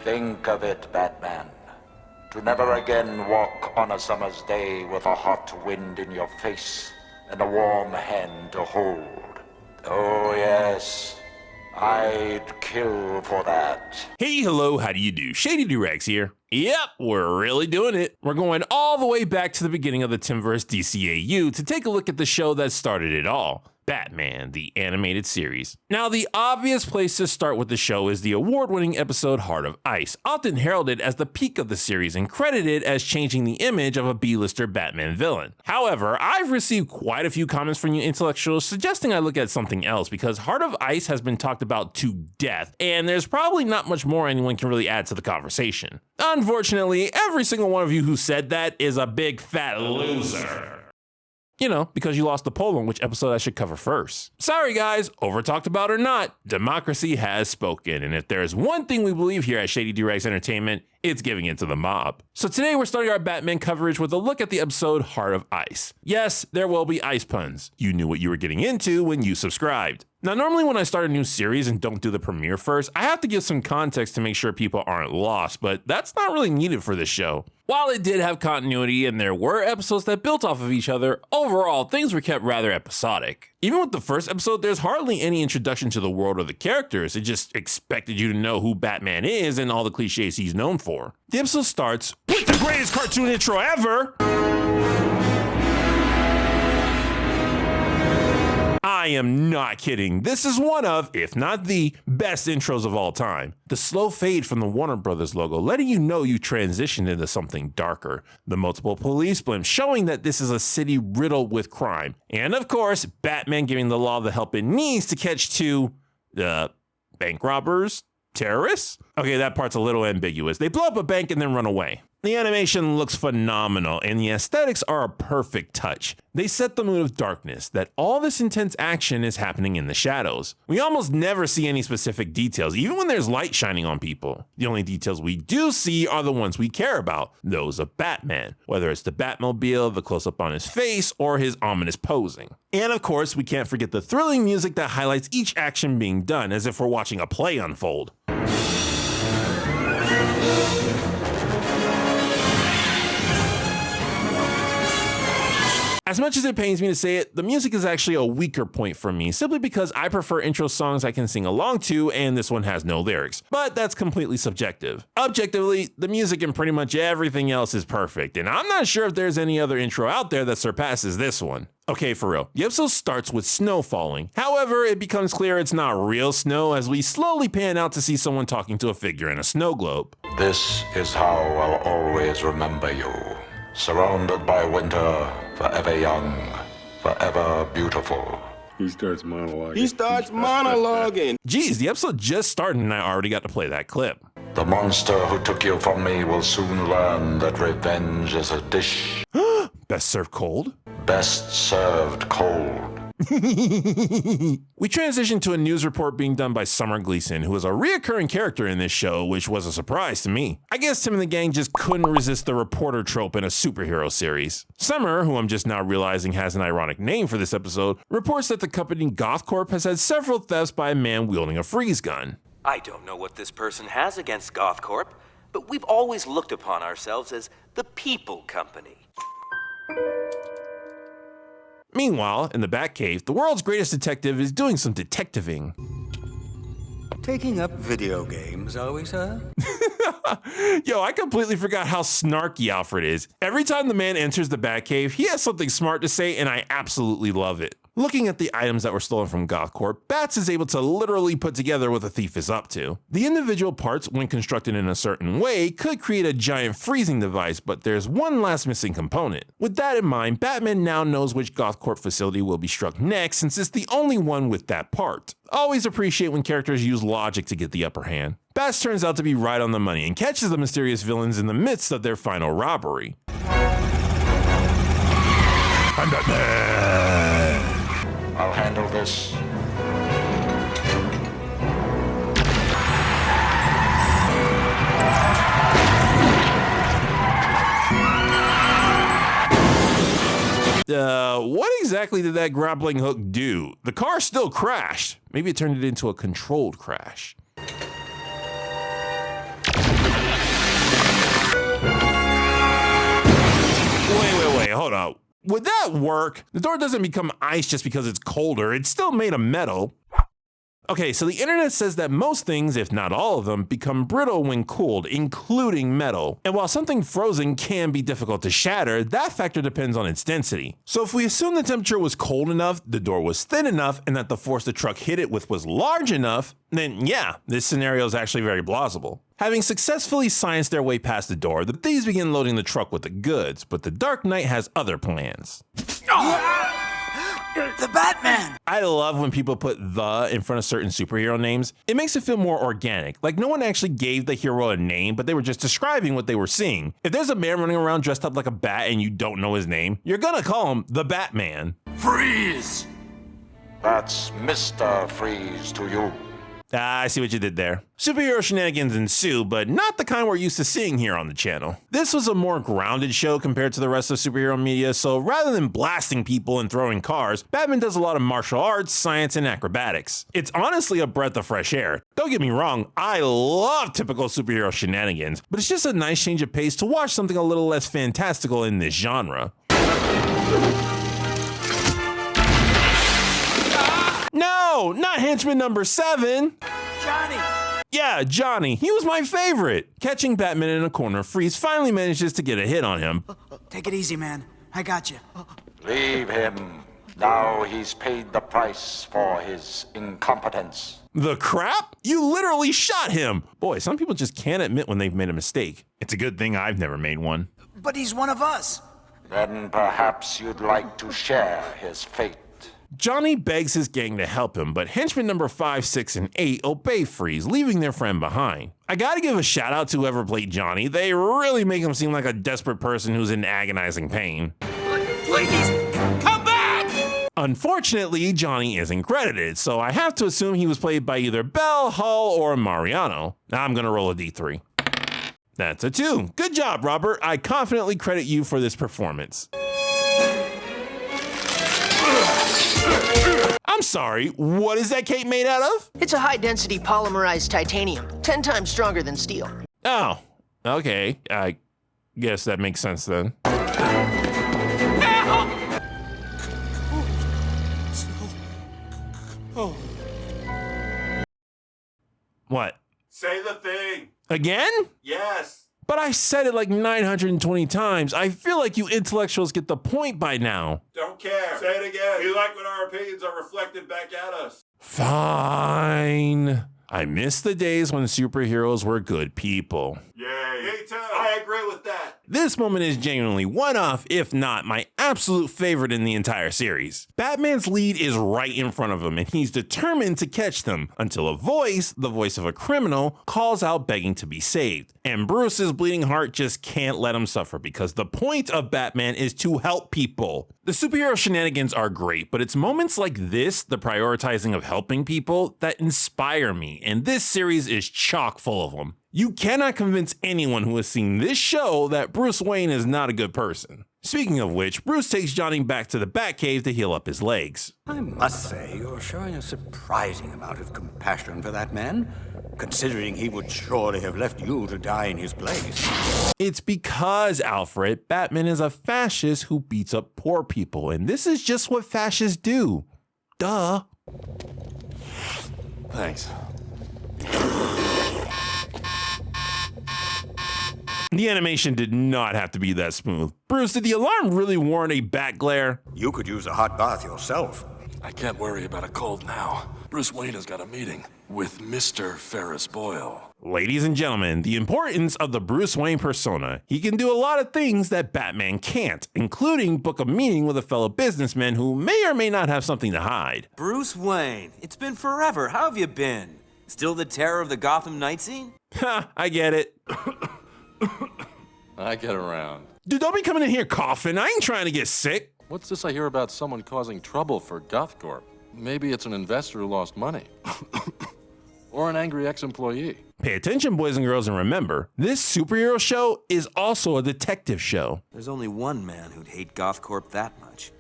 Think of it, Batman. To never again walk on a summer's day with a hot wind in your face and a warm hand to hold. Oh yes, I'd kill for that. Hey, hello, how do you do? Shady Doorags here. Yep, we're really doing it. We're going all the way back to the beginning of the Timverse DCAU to take a look at the show that started it all. Batman, the animated series. Now, the obvious place to start with the show is the award-winning episode Heart of Ice, often heralded as the peak of the series and credited as changing the image of a B-lister Batman villain. However, I've received quite a few comments from you intellectuals suggesting I look at something else because Heart of Ice has been talked about to death, and there's probably not much more anyone can really add to the conversation. Unfortunately, every single one of you who said that is a big fat loser. You know, because you lost the poll on which episode I should cover first. Sorry guys, over talked about or not, democracy has spoken, and if there's one thing we believe here at Shady Doorags Entertainment, it's giving it to the mob. So today we're starting our Batman coverage with a look at the episode Heart of Ice. Yes, there will be ice puns. You knew what you were getting into when you subscribed. Now, normally when I start a new series and don't do the premiere first, I have to give some context to make sure people aren't lost, but that's not really needed for this show. While it did have continuity and there were episodes that built off of each other, overall, things were kept rather episodic. Even with the first episode, there's hardly any introduction to the world or the characters. It just expected you to know who Batman is and all the cliches he's known for. The episode starts with the greatest cartoon intro ever! I am not kidding. This is one of, if not the, best intros of all time. The slow fade from the Warner Brothers logo, letting you know you transitioned into something darker. The multiple police blimps showing that this is a city riddled with crime. And of course, Batman giving the law the help it needs to catch two, bank robbers? Terrorists? Okay, that part's a little ambiguous. They blow up a bank and then run away. The animation looks phenomenal, and the aesthetics are a perfect touch. They set the mood of darkness, that all this intense action is happening in the shadows. We almost never see any specific details, even when there's light shining on people. The only details we do see are the ones we care about, those of Batman, whether it's the Batmobile, the close-up on his face, or his ominous posing. And of course, we can't forget the thrilling music that highlights each action being done, as if we're watching a play unfold. As much as it pains me to say it, the music is actually a weaker point for me, simply because I prefer intro songs I can sing along to, and this one has no lyrics. But that's completely subjective. Objectively, the music and pretty much everything else is perfect, and I'm not sure if there's any other intro out there that surpasses this one. Okay, for real, the episode starts with snow falling. However, it becomes clear it's not real snow as we slowly pan out to see someone talking to a figure in a snow globe. This is how I'll always remember you. Surrounded by winter, forever young, forever beautiful. He starts monologuing. Geez, the episode just started and I already got to play that clip. The monster who took you from me will soon learn that revenge is a dish Best served cold? best served cold. We transition to a news report being done by Summer Gleason, who is a reoccurring character in this show, which was a surprise to me. I guess Tim and the gang just couldn't resist the reporter trope in a superhero series. Summer, who I'm just now realizing has an ironic name for this episode, reports that the company GothCorp has had several thefts by a man wielding a freeze gun. I don't know what this person has against GothCorp, but we've always looked upon ourselves as the people company. Meanwhile, in the Batcave, the world's greatest detective is doing some detectiving. Taking up video games, are we, sir? Yo, I completely forgot how snarky Alfred is. Every time the man enters the Batcave, he has something smart to say, and I absolutely love it. Looking at the items that were stolen from GothCorp, Bats is able to literally put together what the thief is up to. The individual parts, when constructed in a certain way, could create a giant freezing device, but there's one last missing component. With that in mind, Batman now knows which GothCorp facility will be struck next, since it's the only one with that part. Always appreciate when characters use logic to get the upper hand. Bats turns out to be right on the money and catches the mysterious villains in the midst of their final robbery. I'm Batman! I'll handle this. What exactly did that grappling hook do? The car still crashed. Maybe it turned it into a controlled crash. Would that work? The door doesn't become ice just because it's colder. It's still made of metal. Okay, so the internet says that most things, if not all of them, become brittle when cooled, including metal. And while something frozen can be difficult to shatter, that factor depends on its density. So if we assume the temperature was cold enough, the door was thin enough, and that the force the truck hit it with was large enough, then yeah, this scenario is actually very plausible. Having successfully scienced their way past the door, the thieves begin loading the truck with the goods, but the Dark Knight has other plans. The Batman! I love when people put "the" in front of certain superhero names. It makes it feel more organic, like no one actually gave the hero a name, but they were just describing what they were seeing. If there's a man running around dressed up like a bat and you don't know his name, you're gonna call him the Batman. Freeze! That's Mr. Freeze to you. I see what you did there. Superhero shenanigans ensue, but not the kind we're used to seeing here on the channel. This was a more grounded show compared to the rest of superhero media, so rather than blasting people and throwing cars, Batman does a lot of martial arts, science, and acrobatics. It's honestly a breath of fresh air. Don't get me wrong, I love typical superhero shenanigans, but it's just a nice change of pace to watch something a little less fantastical in this genre. No, not henchman number 7. Johnny! Yeah, Johnny. He was my favorite. Catching Batman in a corner, Freeze finally manages to get a hit on him. Take it easy, man. I got you. Leave him. Now he's paid the price for his incompetence. The crap? You literally shot him. Boy, some people just can't admit when they've made a mistake. It's a good thing I've never made one. But he's one of us. Then perhaps you'd like to share his fate. Johnny begs his gang to help him, but henchmen number 5, 6, and 8 obey Freeze, leaving their friend behind. I gotta give a shout out to whoever played Johnny. They really make him seem like a desperate person who's in agonizing pain. Please, come back! Unfortunately, Johnny isn't credited, so I have to assume he was played by either Bell, Hull, or Mariano. I'm gonna roll a D3. That's a 2. Good job, Robert. I confidently credit you for this performance. I'm sorry, what is that cape made out of? It's a high-density polymerized titanium, 10 times stronger than steel. Oh, okay. I guess that makes sense then. What? Say the thing. Again? Yes. But I said it like 920 times. I feel like you intellectuals get the point by now. Don't care. Say it again. We like when our opinions are reflected back at us. Fine. I miss the days when superheroes were good people. Yay. Me too. I agree with that. This moment is genuinely one of, if not my absolute favorite in the entire series. Batman's lead is right in front of him and he's determined to catch them until a voice, the voice of a criminal, calls out begging to be saved. And Bruce's bleeding heart just can't let him suffer because the point of Batman is to help people. The superhero shenanigans are great, but it's moments like this, the prioritizing of helping people, that inspire me, and this series is chock full of them. You cannot convince anyone who has seen this show that Bruce Wayne is not a good person. Speaking of which, Bruce takes Johnny back to the Batcave to heal up his legs. I must say, you're showing a surprising amount of compassion for that man, considering he would surely have left you to die in his place. It's because, Alfred, Batman is a fascist who beats up poor people, and this is just what fascists do. Duh. Thanks. The animation did not have to be that smooth. Bruce, did the alarm really warrant a bat glare? You could use a hot bath yourself. I can't worry about a cold now. Bruce Wayne has got a meeting with Mr. Ferris Boyle. Ladies and gentlemen, the importance of the Bruce Wayne persona. He can do a lot of things that Batman can't, including book a meeting with a fellow businessman who may or may not have something to hide. Bruce Wayne, it's been forever. How have you been? Still the terror of the Gotham night scene? Ha, I get it. I get around. Dude, don't be coming in here coughing. I ain't trying to get sick. What's this I hear about someone causing trouble for GothCorp? Maybe it's an investor who lost money. Or an angry ex-employee. Pay attention, boys and girls, and remember, this superhero show is also a detective show. There's only one man who'd hate GothCorp that much,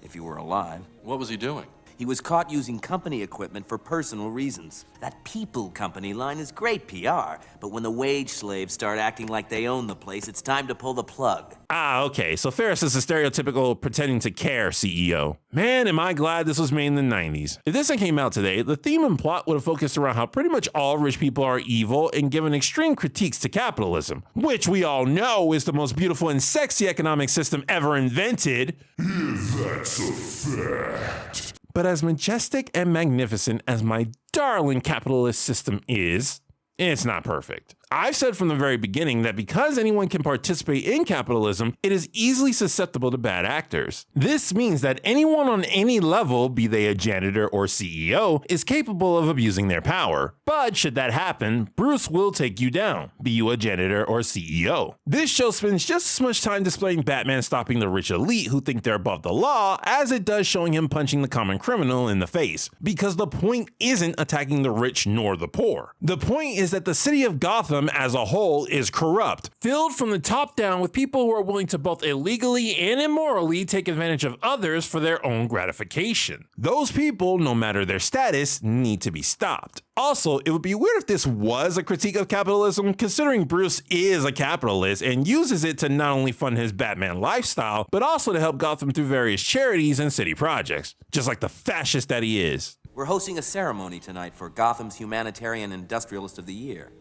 if he were alive. What was he doing? He was caught using company equipment for personal reasons. That people company line is great PR, but when the wage slaves start acting like they own the place, it's time to pull the plug. Ah, okay, so Ferris is a stereotypical pretending to care CEO. Man, am I glad this was made in the 90s. If this came out today, the theme and plot would have focused around how pretty much all rich people are evil and given extreme critiques to capitalism, which we all know is the most beautiful and sexy economic system ever invented. That's a fact. But as majestic and magnificent as my darling capitalist system is, it's not perfect. I've said from the very beginning that because anyone can participate in capitalism, it is easily susceptible to bad actors. This means that anyone on any level, be they a janitor or CEO, is capable of abusing their power. But should that happen, Bruce will take you down, be you a janitor or CEO. This show spends just as much time displaying Batman stopping the rich elite who think they're above the law as it does showing him punching the common criminal in the face. Because the point isn't attacking the rich nor the poor. The point is that the city of Gotham as a whole is corrupt, filled from the top down with people who are willing to both illegally and immorally take advantage of others for their own gratification. Those people, no matter their status, need to be stopped. Also, it would be weird if this was a critique of capitalism, considering Bruce is a capitalist and uses it to not only fund his Batman lifestyle, but also to help Gotham through various charities and city projects, just like the fascist that he is. We're hosting a ceremony tonight for Gotham's Humanitarian Industrialist of the Year.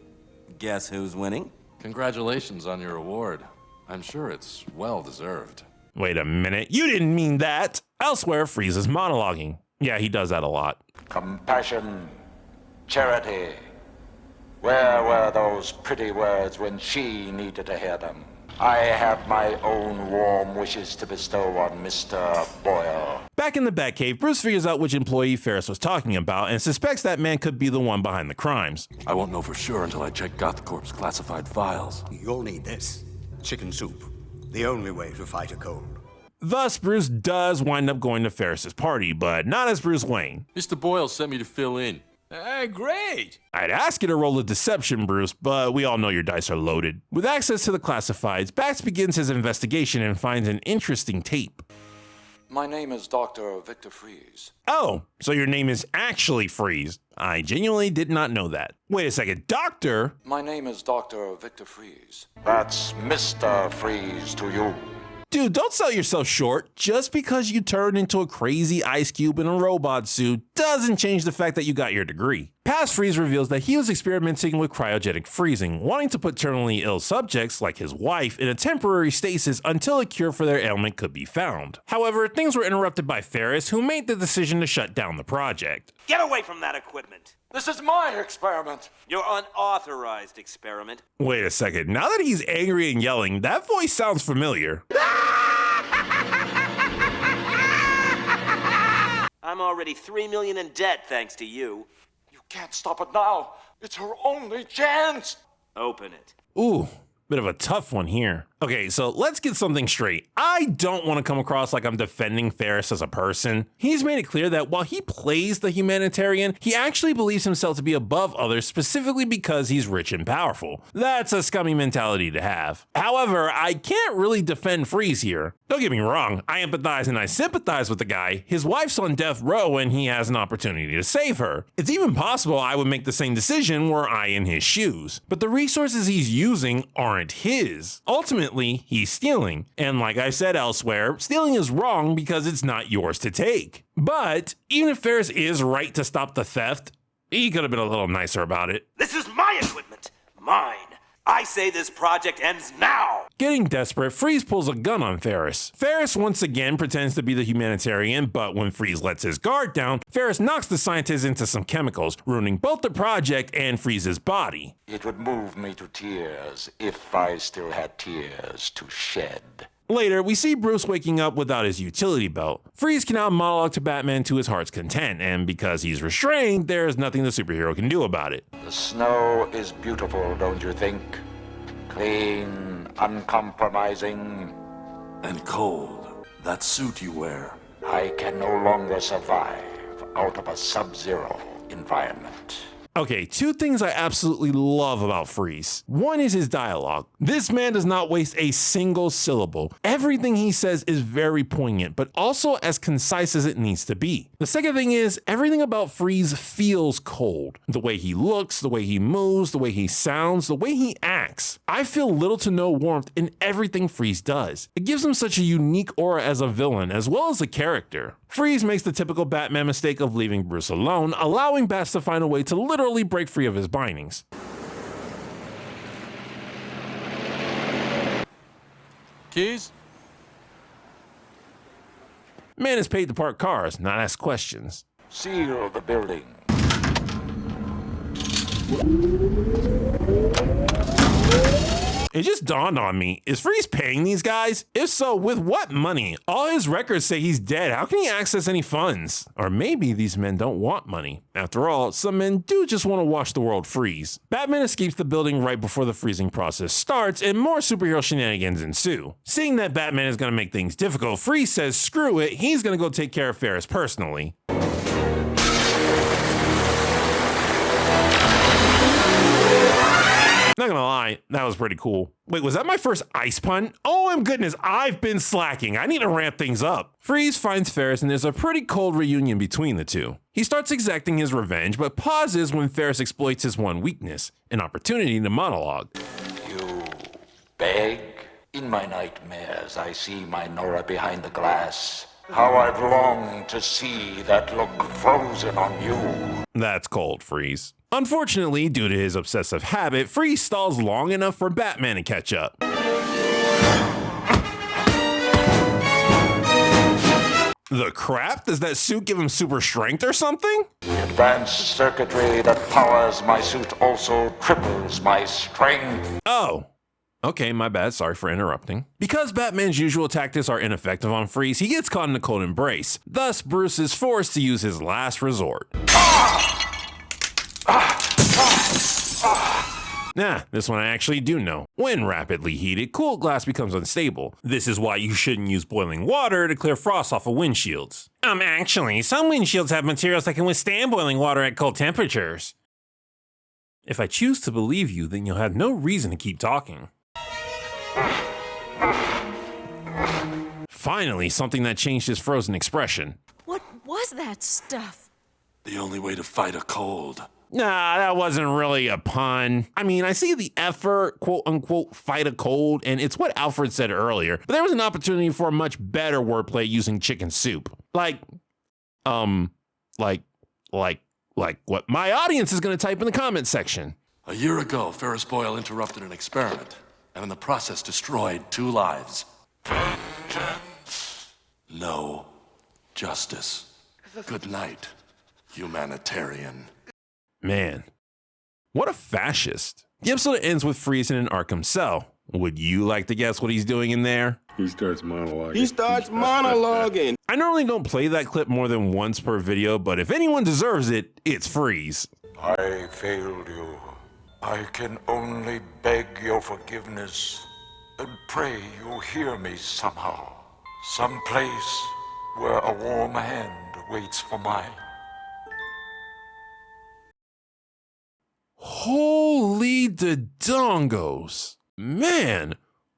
Guess who's winning? Congratulations on your award. I'm sure it's well deserved. Wait a minute, you didn't mean that! Elsewhere, Freeze is monologuing. Yeah, he does that a lot. Compassion, charity. Where were those pretty words when she needed to hear them? I have my own warm wishes to bestow on Mr. Boyle. Back in the Batcave, Bruce figures out which employee Ferris was talking about and suspects that man could be the one behind the crimes. I won't know for sure until I check GothCorp's classified files. You'll need this. Chicken soup. The only way to fight a cold. Thus, Bruce does wind up going to Ferris's party, but not as Bruce Wayne. Mr. Boyle sent me to fill in. Great! I'd ask you to roll a deception, Bruce, but we all know your dice are loaded. With access to the classifieds, Bats begins his investigation and finds an interesting tape. My name is Dr. Victor Freeze. Oh, so your name is actually Freeze. I genuinely did not know that. Wait a second, Doctor? My name is Dr. Victor Freeze. That's Mr. Freeze to you. Dude, don't sell yourself short. Just because you turned into a crazy ice cube in a robot suit doesn't change the fact that you got your degree. Past Freeze reveals that he was experimenting with cryogenic freezing, wanting to put terminally ill subjects, like his wife, in a temporary stasis until a cure for their ailment could be found. However, things were interrupted by Ferris, who made the decision to shut down the project. Get away from that equipment! This is my experiment. Your unauthorized experiment. Wait a second, now that he's angry and yelling, that voice sounds familiar. I'm already $3 million in debt thanks to you. You can't stop it now. It's her only chance. Open it. Ooh, bit of a tough one here. Okay, so let's get something straight. I don't want to come across like I'm defending Ferris as a person. He's made it clear that while he plays the humanitarian, he actually believes himself to be above others specifically because he's rich and powerful. That's a scummy mentality to have. However, I can't really defend Freeze here. Don't get me wrong, I empathize and I sympathize with the guy. His wife's on death row and he has an opportunity to save her. It's even possible I would make the same decision were I in his shoes. But the resources he's using aren't his. Ultimately, he's stealing. And like I said elsewhere, stealing is wrong because it's not yours to take. But even if Ferris is right to stop the theft, he could have been a little nicer about it. This is my equipment. Mine. I say this project ends now! Getting desperate, Freeze pulls a gun on Ferris. Ferris once again pretends to be the humanitarian, but when Freeze lets his guard down, Ferris knocks the scientist into some chemicals, ruining both the project and Freeze's body. It would move me to tears if I still had tears to shed. Later, we see Bruce waking up without his utility belt. Freeze can now monologue to Batman to his heart's content, and because he's restrained, there's nothing the superhero can do about it. The snow is beautiful, don't you think? Clean, uncompromising. And cold. That suit you wear. I can no longer survive out of a sub-zero environment. Okay, two things I absolutely love about Freeze. One is his dialogue. This man does not waste a single syllable. Everything he says is very poignant, but also as concise as it needs to be. The second thing is, everything about Freeze feels cold. The way he looks, the way he moves, the way he sounds, the way he acts. I feel little to no warmth in everything Freeze does. It gives him such a unique aura as a villain, as well as a character. Freeze makes the typical Batman mistake of leaving Bruce alone, allowing Bats to find a way to literally break free of his bindings. Keys? Man is paid to park cars, not ask questions. Seal the building. It just dawned on me, is Freeze paying these guys? If so, with what money? All his records say he's dead. How can he access any funds? Or maybe these men don't want money. After all, some men do just want to watch the world freeze. Batman escapes the building right before the freezing process starts, and more superhero shenanigans ensue. Seeing that Batman is going to make things difficult, Freeze says screw it, he's going to go take care of Ferris personally. Not gonna lie, that was pretty cool. Wait, was that my first ice pun? Oh my goodness, I've been slacking. I need to ramp things up. Freeze finds Ferris and there's a pretty cold reunion between the two. He starts exacting his revenge, but pauses when Ferris exploits his one weakness, an opportunity to monologue. You beg? In my nightmares, I see my Nora behind the glass. How I've longed to see that look frozen on you. That's cold, Freeze. Unfortunately, due to his obsessive habit, Freeze stalls long enough for Batman to catch up. The crap? Does that suit give him super strength or something? Advanced circuitry that powers my suit also triples my strength. Oh. Okay, my bad. Sorry for interrupting. Because Batman's usual tactics are ineffective on Freeze, he gets caught in a cold embrace. Thus, Bruce is forced to use his last resort. Nah, this one I actually do know. When rapidly heated, cooled glass becomes unstable. This is why you shouldn't use boiling water to clear frost off of windshields. Actually, some windshields have materials that can withstand boiling water at cold temperatures. If I choose to believe you, then you'll have no reason to keep talking. Finally, something that changed his frozen expression. What was that stuff? The only way to fight a cold. Nah, that wasn't really a pun. I mean, I see the effort, quote unquote, fight a cold, and it's what Alfred said earlier, but there was an opportunity for a much better wordplay using chicken soup. Like what my audience is gonna type in the comments section. A year ago, Ferris Boyle interrupted an experiment, and in the process destroyed 2 lives. Vengeance. No justice. Good night, humanitarian. Man, what a fascist. The episode ends with Freeze in an Arkham cell. Would you like to guess what he's doing in there? He starts monologuing. I normally don't play that clip more than once per video, but if anyone deserves it, it's Freeze. I failed you. I can only beg your forgiveness and pray you hear me somehow. Someplace where a warm hand waits for mine. Holy dodongos. Man,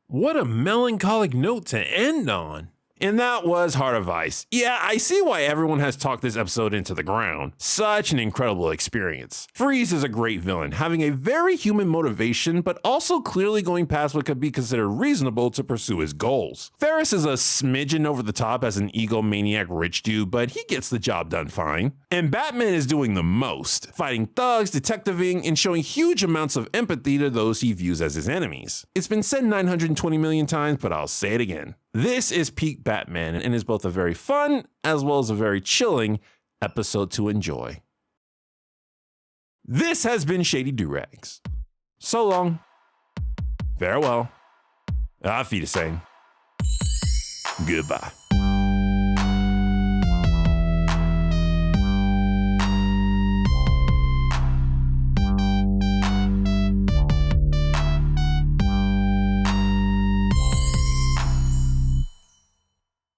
what a melancholic note to end on. And that was Heart of Ice. Yeah, I see why everyone has talked this episode into the ground. Such an incredible experience. Freeze is a great villain, having a very human motivation, but also clearly going past what could be considered reasonable to pursue his goals. Ferris is a smidgen over the top as an egomaniac rich dude, but he gets the job done fine. And Batman is doing the most, fighting thugs, detectiving, and showing huge amounts of empathy to those he views as his enemies. It's been said 920 million times, but I'll say it again. This is peak Batman and is both a very fun as well as a very chilling episode to enjoy. This has been Shady Doorags. So long. Farewell. Auf Wiedersehen. Goodbye.